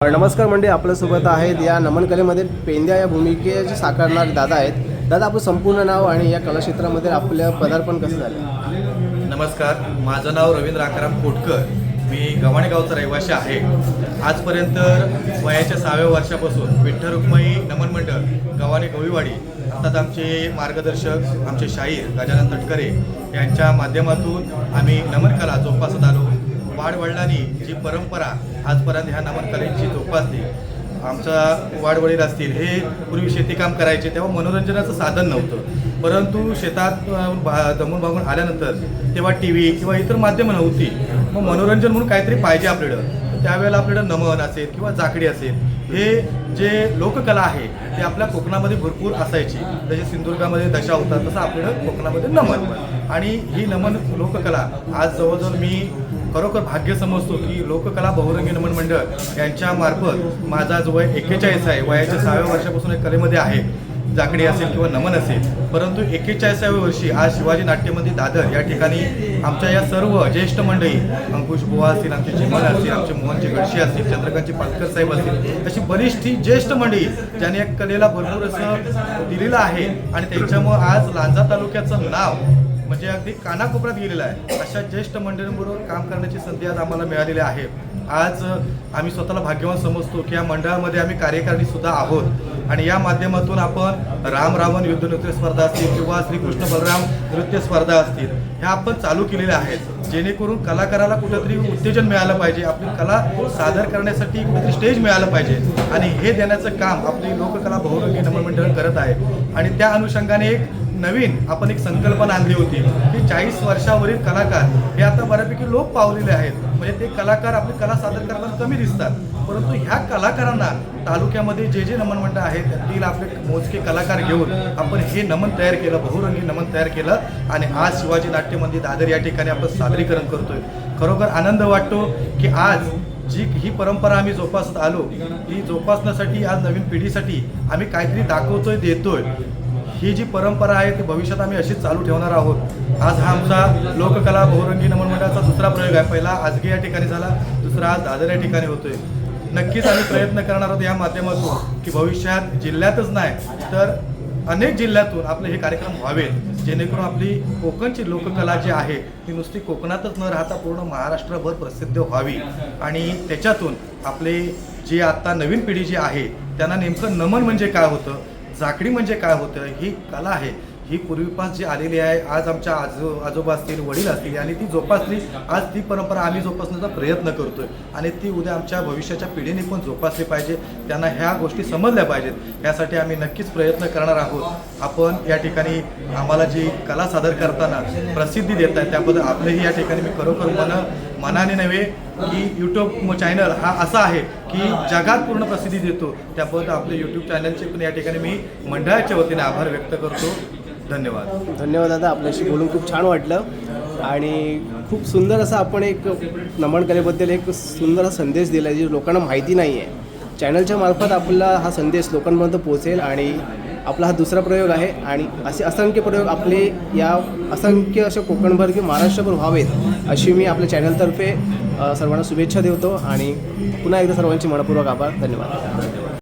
नमस्कार मंडळी, आपल्यासोबत आहेत या नमन कलेमध्ये पेंद्या या भूमिकेचे साकारणारे दादा आहेत. दादा, आपलं संपूर्ण नाव आणि या कलाक्षेत्रामध्ये आपलं पदार्पण कसं झालं? नमस्कार, माझं नाव रवींद्र आकाराम कोटकर. मी गव्हाणे गावचा रहिवासी आहे. आजपर्यंत वयाच्या 6व्या वर्षापासून विठ्ठल रुक्माई नमन मंडळ गव्हाणे गवळीवाडी अर्थात आमचे मार्गदर्शक आमचे शाहीर गजानन तटकरे यांच्या माध्यमातून आम्ही नमन कला जोपासत आलो. वाडवडिलांनी जी परंपरा आजपर्यंत ह्या नमन कलेची जोपासली. आमचा वाडवडील असतील हे पूर्वी शेतीकाम करायचे, तेव्हा मनोरंजनाचं साधन नव्हतं. परंतु शेतात दमून भागून आल्यानंतर तेव्हा टी व्ही किंवा इतर माध्यमं नव्हती. मग मनोरंजन म्हणून काहीतरी पाहिजे आपल्याकडं. त्यावेळेला आपल्याकडं नमन असेल किंवा जाकडी असेल, हे जे लोककला आहे ते आपल्या कोकणामध्ये भरपूर असायची. जसे सिंधुदुर्गामध्ये दशा होतात तसं आपल्याकडं कोकणामध्ये नमन. आणि ही नमन लोककला आज जवळजवळ मी खरोखर भाग्य समजतो की लोककला बहुरंगी नमन मंडळ यांच्या मार्फत माझा जो वय 41 आहे, वयाच्या 6व्या वर्षापासून एक कलेमध्ये आहे, जाकडी असेल किंवा नमन असेल. परंतु 41व्या वर्षी आज शिवाजी नाट्यमंदिर दादर या ठिकाणी आमच्या या सर्व ज्येष्ठ मंडळी, अंकुश बुवा असतील, आमचे चिमण असतील, आमचे मोहनचे गडशी असतील, चंद्रकांतची पाटकर साहेब असतील, अशी बरीचशी ज्येष्ठ मंडळी ज्यांनी या कलेला भरपूर असं दिलेलं आहे. आणि त्यांच्यामुळं आज लांजा तालुक्याचं नाव म्हणजे अगदी कानाकोपऱ्यात गेलेलं आहे. अशा ज्येष्ठ मंडळींबरोबर काम करण्याची संधी आज आम्हाला मिळालेली आहे. आज आम्ही स्वतःला भाग्यवान समजतो की या मंडळामध्ये आम्ही कार्यकारिणी सुद्धा आहोत. आणि या माध्यमातून आपण राम रावण युद्ध नृत्य स्पर्धा असतील किंवा श्रीकृष्ण बलराम नृत्य स्पर्धा असतील, ह्या आपण चालू केलेल्या आहेत. जेणेकरून कलाकाराला कुठेतरी उत्तेजन मिळालं पाहिजे, आपली कला सादर करण्यासाठी कुठेतरी स्टेज मिळालं पाहिजे. आणि हे देण्याचं काम आपली लोककला बहुरंगी नमन मंडळ करत आहे. आणि त्या अनुषंगाने एक नवीन आपण एक संकल्पना आणली होती की 40 वर्षावरील कलाकार हे आता बऱ्यापैकी लोप पावलेले आहेत. म्हणजे ते कलाकार आपली कला सादर करताना कमी दिसतात. परंतु ह्या कलाकारांना तालुक्यामध्ये जे नमन मंडळ आहेत त्यातील आपले मोजके कलाकार घेऊन आपण हे नमन तयार केलं, बहुरंगी नमन तयार केलं. आणि आज शिवाजी नाट्यमंदिर दादर या ठिकाणी आपण सादरीकरण करतोय. खरोखर आनंद वाटतो की आज जी ही परंपरा आम्ही जोपासत आलो, ही जोपासण्यासाठी आज नवीन पिढीसाठी आम्ही काहीतरी दाखवतोय, देतोय. ही जी परंपरा आहे ती भविष्यात आम्ही अशीच चालू ठेवणार आहोत. आज हा आमचा लोककला बहुरंगी नमन मंडळाचा दुसरा प्रयोग आहे. पहिला आजगे या ठिकाणी झाला, दुसरा आज दादर या ठिकाणी होतोय. नक्कीच आम्ही प्रयत्न करणार आहोत या माध्यमातून की भविष्यात जिल्ह्यातच नाही तर अनेक जिल्ह्यातून आपले हे कार्यक्रम व्हावेत, जेणेकरून आपली कोकणची लोककला जी आहे ती नुसती कोकणातच न राहता पूर्ण महाराष्ट्रभर प्रसिद्ध व्हावी. आणि त्याच्यातून आपले जी आता नवीन पिढी जी आहे त्यांना नेमकं नमन म्हणजे काय होतं, जाकडी म्हणजे काय होतं, ही कला आहे ही पूर्वीपास जी आलेली आहे. आज आमच्या आजोबा असतील, वडील असतील आणि ती जोपासली. आज ती परंपरा आम्ही जोपासण्याचा प्रयत्न करतोय आणि ती उद्या आमच्या भविष्याच्या पिढीने पण जोपासली पाहिजे. त्यांना ह्या गोष्टी समजल्या पाहिजेत. यासाठी आम्ही नक्कीच प्रयत्न करणार आहोत. आपण या ठिकाणी आम्हाला जी कला सादर करताना प्रसिद्धी देत आहे त्याबद्दल आपलेही या ठिकाणी मी खरोखर मनाने नव्हे की यूट्यूब चॅनल हा असा आहे की जगात पूर्ण प्रसिद्धी देतो. त्याबद्दल आपले यूट्यूब चॅनलचे पण या ठिकाणी मी मंडळाच्या वतीने आभार व्यक्त करतो. धन्यवाद दादा, आपल्याशी बोलून खूप छान वाटलं. आणि खूप सुंदर असं आपण एक नमन कलेबद्दल एक सुंदर असा संदेश दिला जे लोकांना माहिती नाही आहे. चॅनलच्या मार्फत आपला हा संदेश लोकांपर्यंत पोहोचेल. आणि आपला हा दुसरा प्रयोग आहे आणि असे असंख्य प्रयोग आपले या असंख्य अशा कोकणभर किंवा महाराष्ट्रभर व्हावेत अशी मी आपल्या चॅनलतर्फे सर्वांना शुभेच्छा देतो. आणि पुन्हा एकदा सर्वांचे मनपूर्वक आभार. धन्यवाद.